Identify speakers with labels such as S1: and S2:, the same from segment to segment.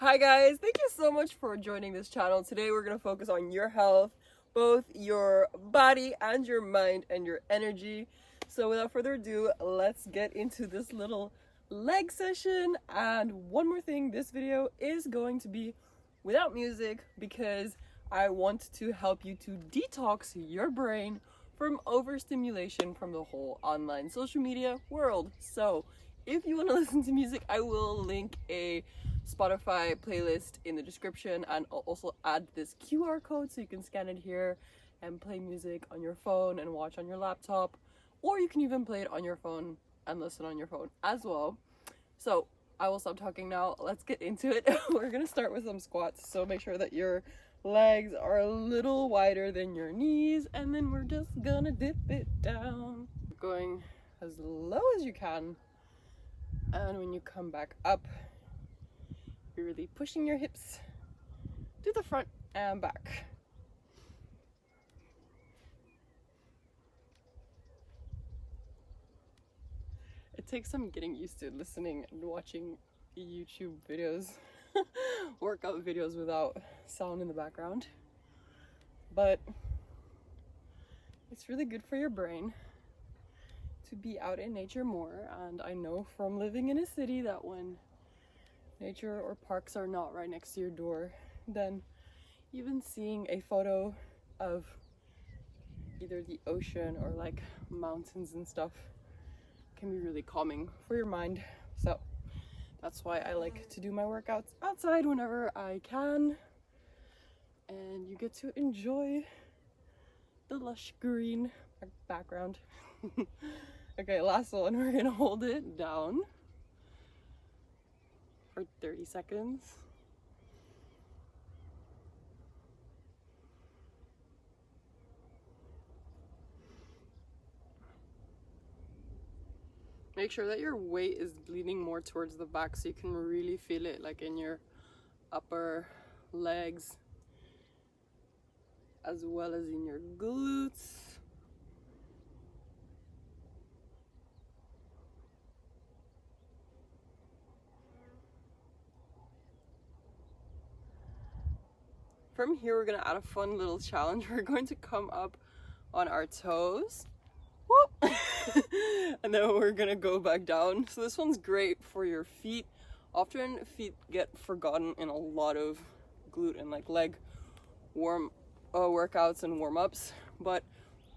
S1: Hi guys, thank you so much for joining this channel. Today we're going to focus on your health, both your body and your mind and your energy. So without further ado, let's get into this little leg session. And one more thing, this video is going to be without music because I want to help you to detox your brain from overstimulation from the whole online social media world. So if you want to listen to music, I will link a Spotify playlist in the description, and I'll also add this QR code so you can scan it here and play music on your phone and watch on your laptop, or you can even play it on your phone and listen on your phone as well. So I will stop talking now. Let's get into it. We're gonna start with some squats, so make sure that your legs are a little wider than your knees, and then we're just gonna dip it down, going as low as you can. And when you come back up, you're really pushing your hips to the front and back. It takes some getting used to listening and watching YouTube videos, workout videos without sound in the background. But it's really good for your brain to be out in nature more. And I know from living in a city that when nature or parks are not right next to your door, then even seeing a photo of either the ocean or like mountains and stuff can be really calming for your mind. So that's why I like to do my workouts outside whenever I can, and you get to enjoy the lush green background. Okay, last one. We're gonna hold it down for 30 seconds. Make sure that your weight is leaning more towards the back so you can really feel it, like in your upper legs as well as in your glutes. From here, we're gonna add a fun little challenge. We're going to come up on our toes. Whoop! And then we're gonna go back down. So this one's great for your feet. Often feet get forgotten in a lot of glute and like leg workouts and warm-ups, but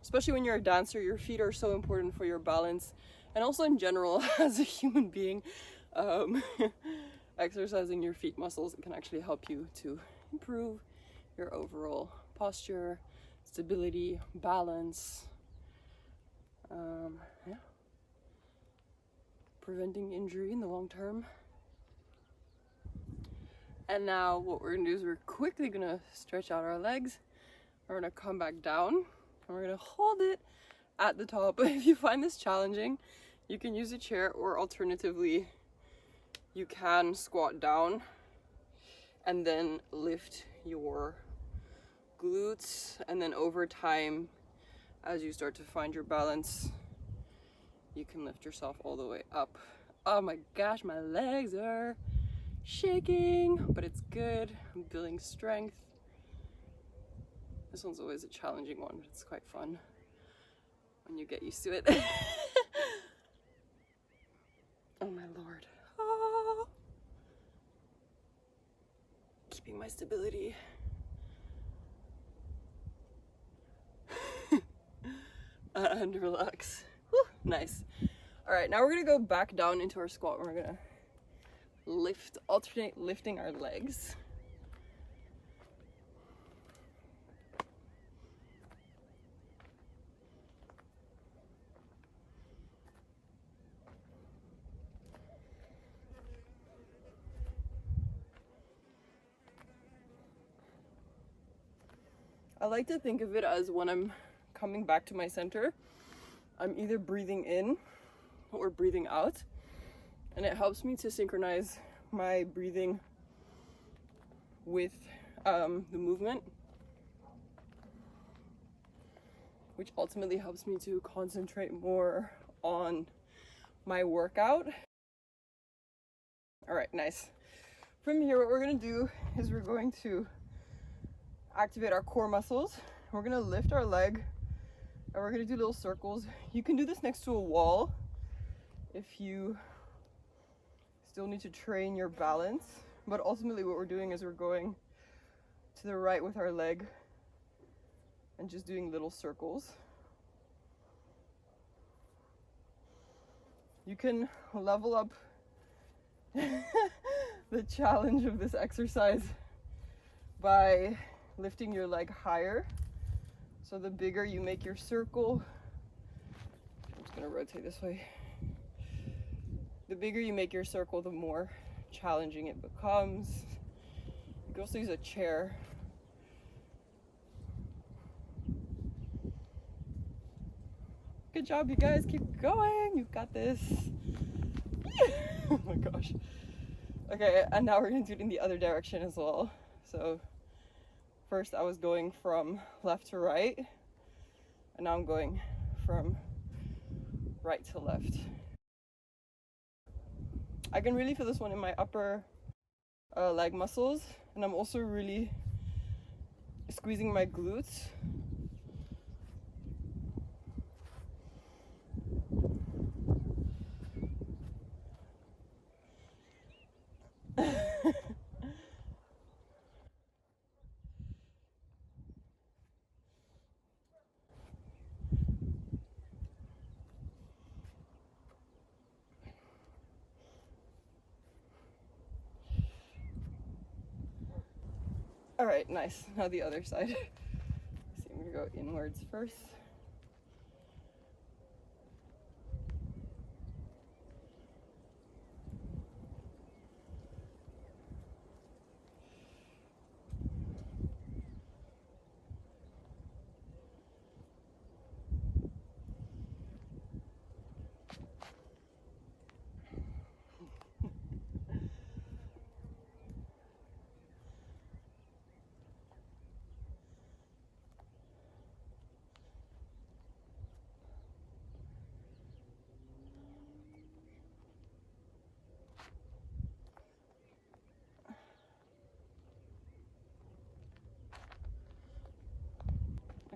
S1: especially when you're a dancer, your feet are so important for your balance, and also in general as a human being. Exercising your feet muscles can actually help you to improve your overall posture, stability, balance, yeah, preventing injury in the long term. And now what we're gonna do is we're quickly gonna stretch out our legs. We're gonna come back down and we're gonna hold it at the top. If you find this challenging, you can use a chair, or alternatively you can squat down and then lift your glutes, and then over time, as you start to find your balance, you can lift yourself all the way up. Oh my gosh, my legs are shaking, but it's good. I'm building strength. This one's always a challenging one, but it's quite fun when you get used to it. Oh my lord. Oh. Keeping my stability. And relax. Whew, nice. All right, now we're gonna go back down into our squat, and we're gonna alternate lifting our legs. I like to think of it as when I'm coming back to my center, I'm either breathing in or breathing out, and it helps me to synchronize my breathing with the movement, which ultimately helps me to concentrate more on my workout. All right, nice. From here, what we're gonna do is we're going to activate our core muscles. We're gonna lift our leg and we're gonna do little circles. You can do this next to a wall if you still need to train your balance, but ultimately what we're doing is we're going to the right with our leg and just doing little circles. You can level up the challenge of this exercise by lifting your leg higher. So the bigger you make your circle, I'm just gonna rotate this way. The bigger you make your circle, the more challenging it becomes. You can also use a chair. Good job, you guys. Keep going. You've got this. Oh my gosh. Okay, and now we're gonna do it in the other direction as well. So first I was going from left to right, and now I'm going from right to left. I can really feel this one in my upper leg muscles, and I'm also really squeezing my glutes. All right, nice. Now the other side. See, I'm gonna go inwards first.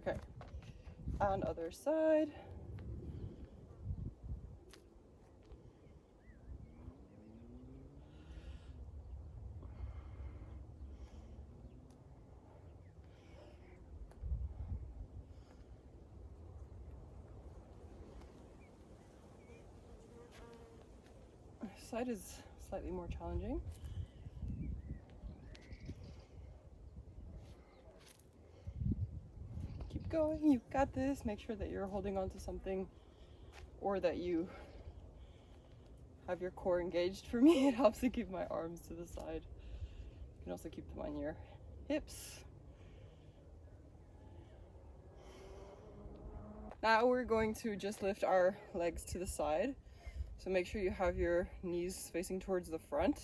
S1: Okay, and other side. This side is slightly more challenging. Keep going, you've got this. Make sure that you're holding on to something or that you have your core engaged. For me, it helps to keep my arms to the side. You can also keep them on your hips. Now we're going to just lift our legs to the side. So make sure you have your knees facing towards the front.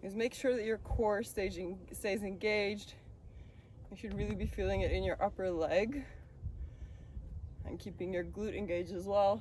S1: Just make sure that your core stays engaged. You should really be feeling it in your upper leg and keeping your glute engaged as well.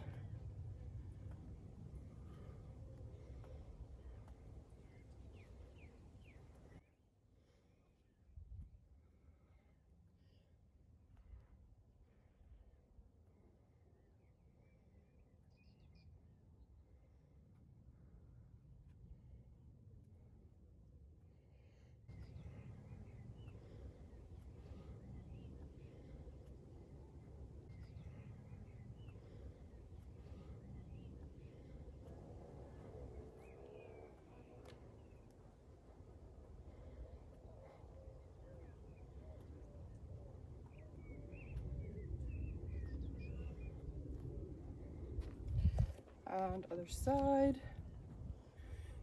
S1: And other side.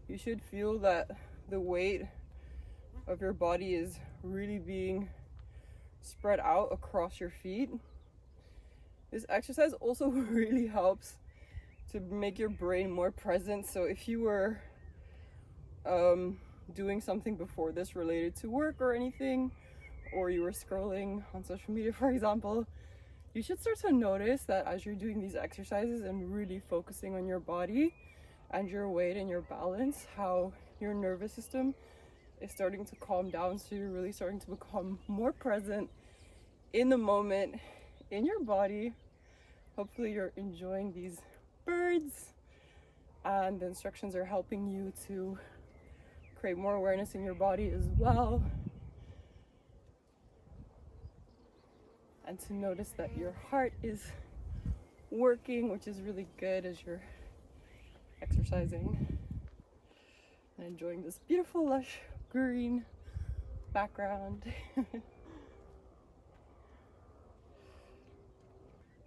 S1: You should feel that the weight of your body is really being spread out across your feet. This exercise also really helps to make your brain more present. So if you were doing something before this related to work or anything, or you were scrolling on social media, for example, you should start to notice that as you're doing these exercises and really focusing on your body and your weight and your balance, how your nervous system is starting to calm down, so you're really starting to become more present in the moment, in your body. Hopefully you're enjoying these birds, and the instructions are helping you to create more awareness in your body as well, and to notice that your heart is working, which is really good as you're exercising and enjoying this beautiful lush green background.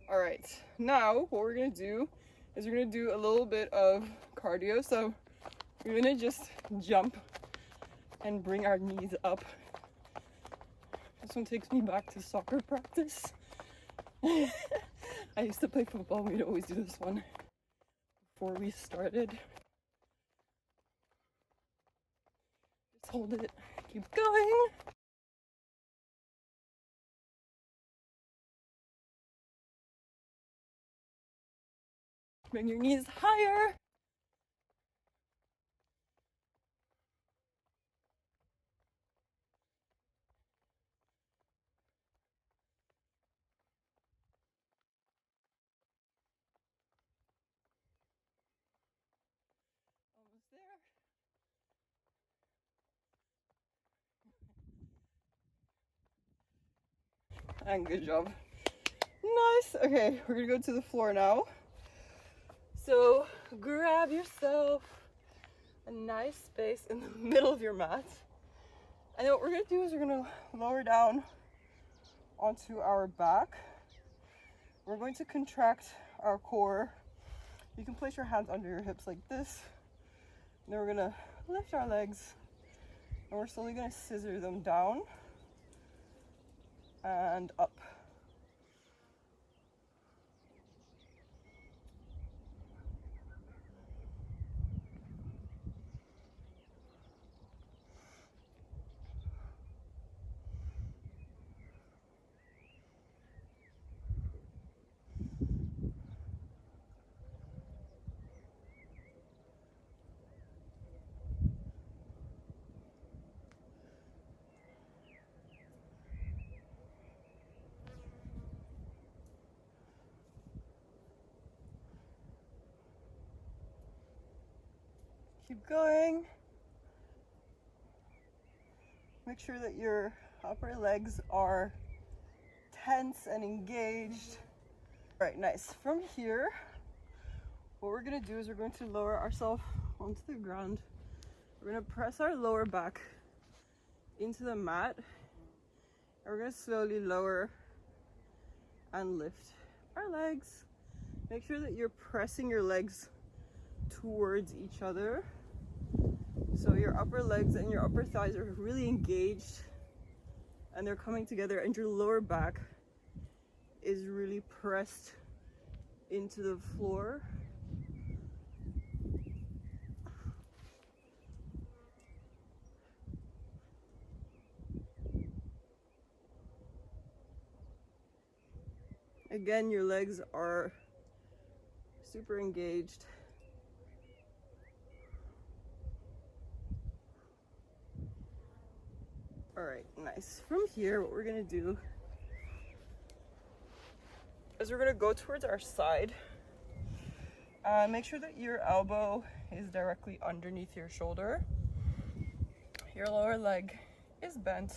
S1: All right, now what we're gonna do is we're gonna do a little bit of cardio. So we're gonna just jump and bring our knees up. This one takes me back to soccer practice. I used to play football, we'd always do this one before we started. Just hold it, keep going. Bring your knees higher. Almost there. And good job. Nice. Okay, we're gonna go to the floor now. So grab yourself a nice space in the middle of your mat. And then what we're gonna do is we're gonna lower down onto our back. We're going to contract our core. You can place your hands under your hips like this. And then we're gonna lift our legs, and we're slowly gonna scissor them down and up. Keep going. Make sure that your upper legs are tense and engaged. All right, nice. From here, what we're gonna do is we're going to lower ourselves onto the ground. We're gonna press our lower back into the mat, and we're gonna slowly lower and lift our legs. Make sure that you're pressing your legs towards each other, so your upper legs and your upper thighs are really engaged and they're coming together, and your lower back is really pressed into the floor. Again, your legs are super engaged. All right, nice. From here, what we're gonna do is we're gonna go towards our side. Make sure that your elbow is directly underneath your shoulder. Your lower leg is bent,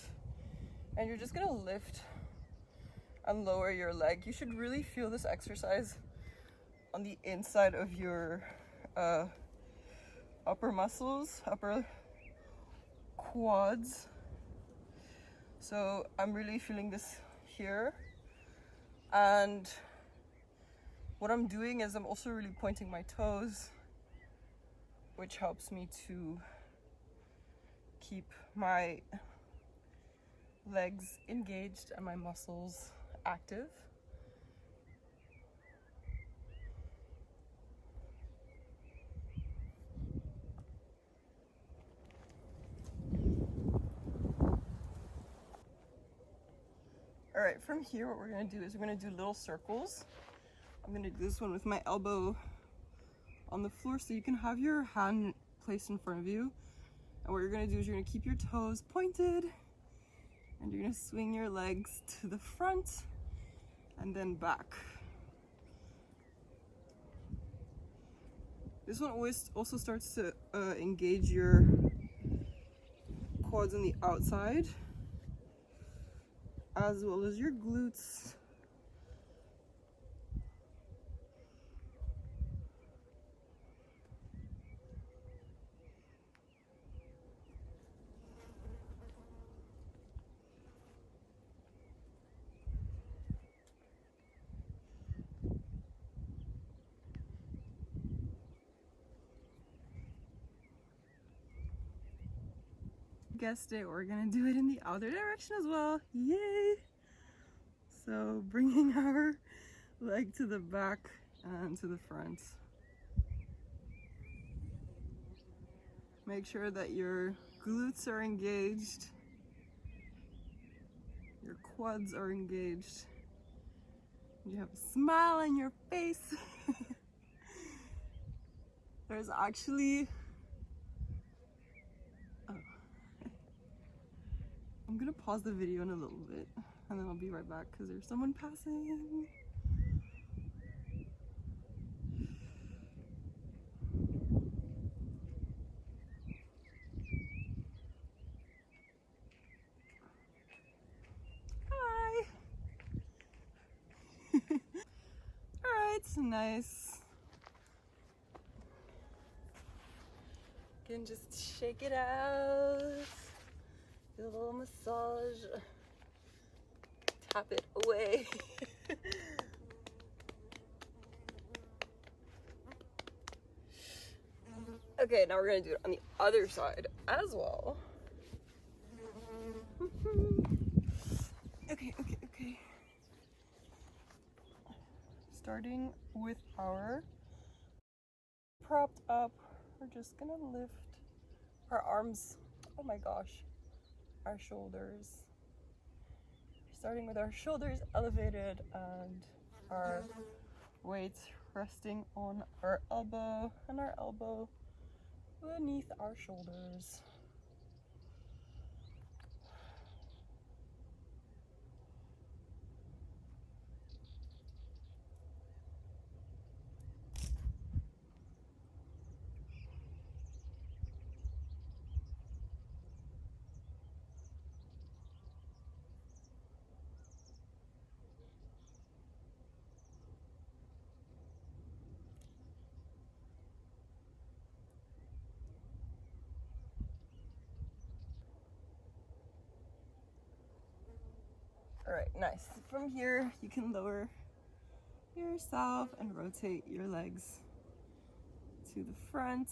S1: and you're just gonna lift and lower your leg. You should really feel this exercise on the inside of your upper muscles, upper quads. So I'm really feeling this here, and what I'm doing is I'm also really pointing my toes, which helps me to keep my legs engaged and my muscles active. All right, from here, what we're gonna do is we're gonna do little circles. I'm gonna do this one with my elbow on the floor, so you can have your hand placed in front of you, And what you're gonna do is you're gonna keep your toes pointed and you're gonna swing your legs to the front and then back. This one always also starts to engage your quads on the outside as well as your glutes. Guessed it, we're gonna do it in the other direction as well. Yay! So bringing our leg to the back and to the front. Make sure that your glutes are engaged, your quads are engaged, you have a smile on your face. There's actually I'm gonna pause the video in a little bit and then I'll be right back because there's someone passing. Hi! Alright, nice. You can just shake it out. Do a little massage. Tap it away. Okay, now we're gonna do it on the other side as well. Okay. Starting with our propped up, we're just gonna lift our arms. Oh my gosh, our shoulders. Starting with our shoulders elevated and our weight resting on our elbow and our elbow beneath our shoulders. All right, nice. From here, you can lower yourself and rotate your legs to the front.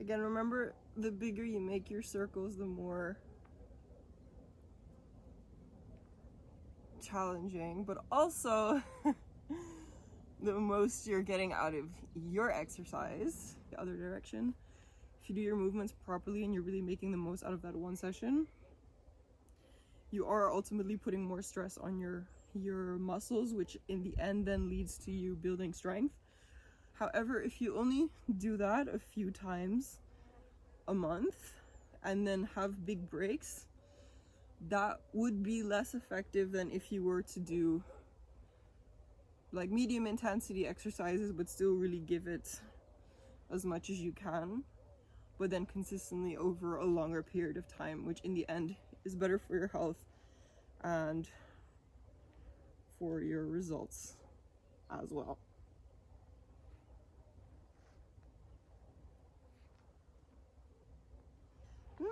S1: Again, remember, the bigger you make your circles, the more challenging, but also the most you're getting out of your exercise, the other direction. If you do your movements properly and you're really making the most out of that one session, you are ultimately putting more stress on your muscles, which in the end then leads to you building strength. However, if you only do that a few times a month and then have big breaks, that would be less effective than if you were to do like medium intensity exercises but still really give it as much as you can, but then consistently over a longer period of time, which in the end is better for your health and for your results as well.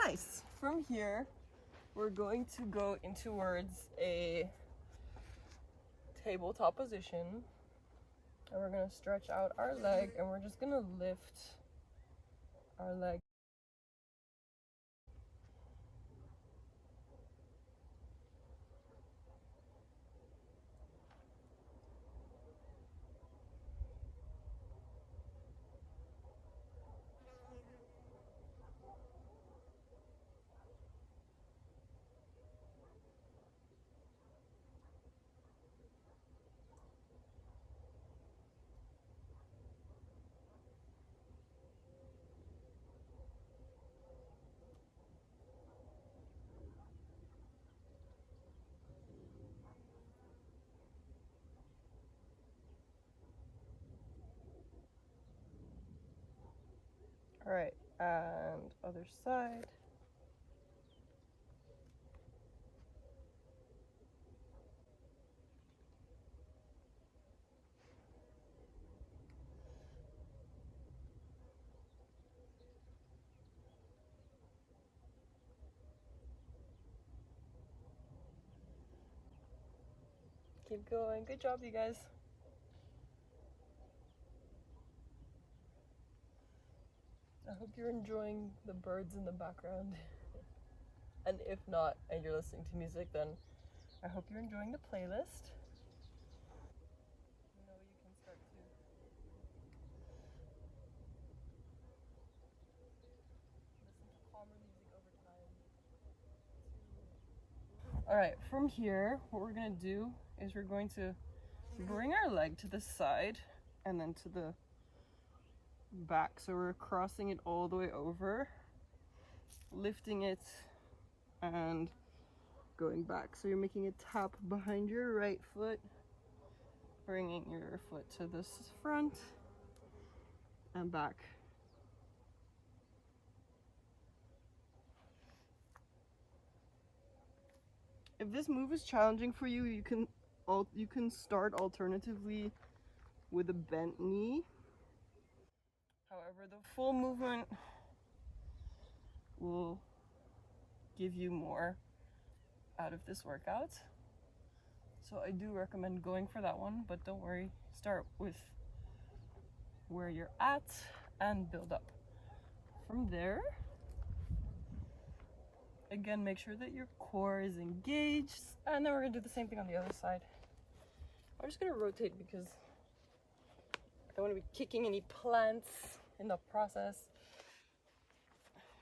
S1: Nice. From here, we're going to go in towards a tabletop position, and we're going to stretch out our leg and we're just going to lift our leg. All right, and other side. Keep going. Good job, you guys. I hope you're enjoying the birds in the background. And if not, and you're listening to music, then I hope you're enjoying the playlist. You know, you can start to listen to calmer music over time. All right, from here, what we're gonna do is we're going to bring our leg to the side and then to the back. So we're crossing it all the way over, lifting it and going back. So you're making a tap behind your right foot, bringing your foot to this front and back. If this move is challenging for you, you can start alternatively with a bent knee. However, the full movement will give you more out of this workout. So I do recommend going for that one, but don't worry, start with where you're at and build up. From there, again, make sure that your core is engaged, and then we're gonna do the same thing on the other side. I'm just gonna rotate because I don't want to be kicking any plants in the process.